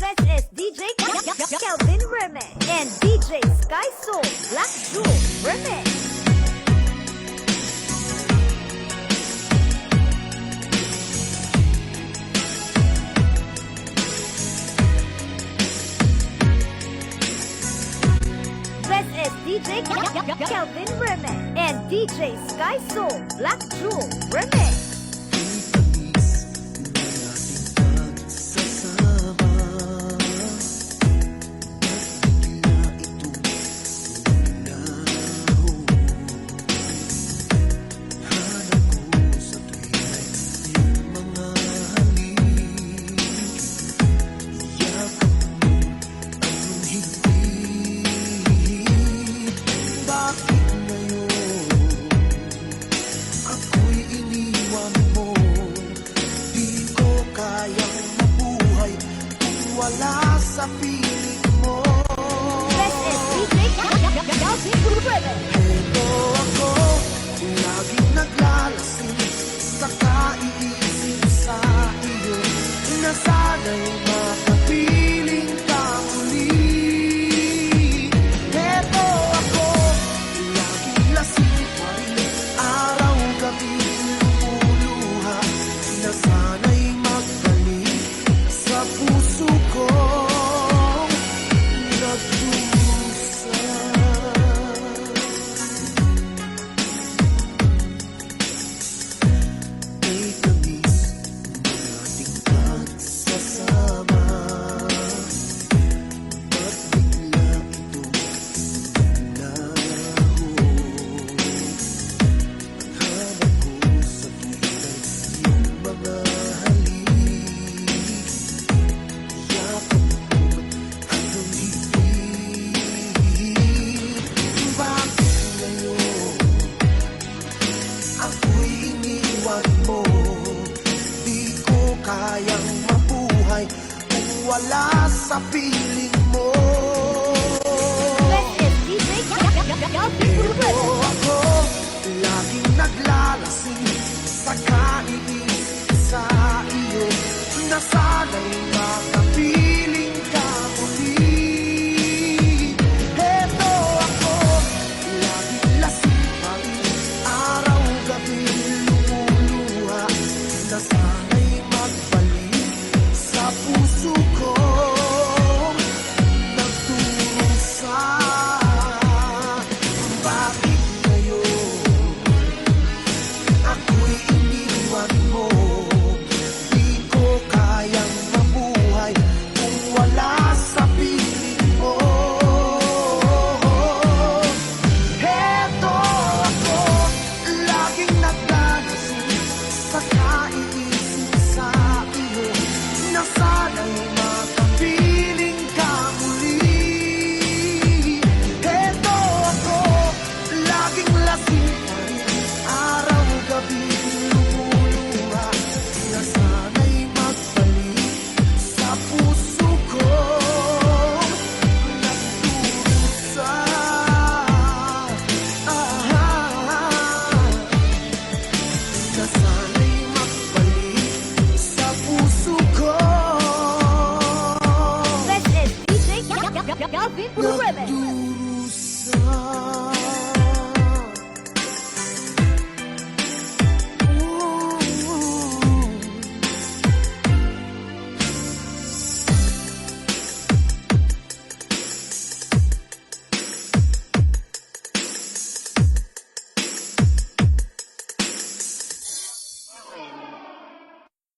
This is DJ Kelvin Remix and DJ Sky Soul Black Jewel Remix. This is DJ Kelvin Remix and DJ Sky Soul Black Jewel Remix. Wala sa piling mo. This is DJ Kelvin Remix. Ito ako, laging naglalasing sa kaiisip sa iyo, na sana'y makapiling ka muli. Ito ako, laging lasing pa rin, araw-gabi lumuluha, na sana'y magbalik sa puso ko. Kayang mabuhay kung wala sa piling mo. This is DJ Kelvin Ito Remix. ako, laging naglalasing sa kaiisip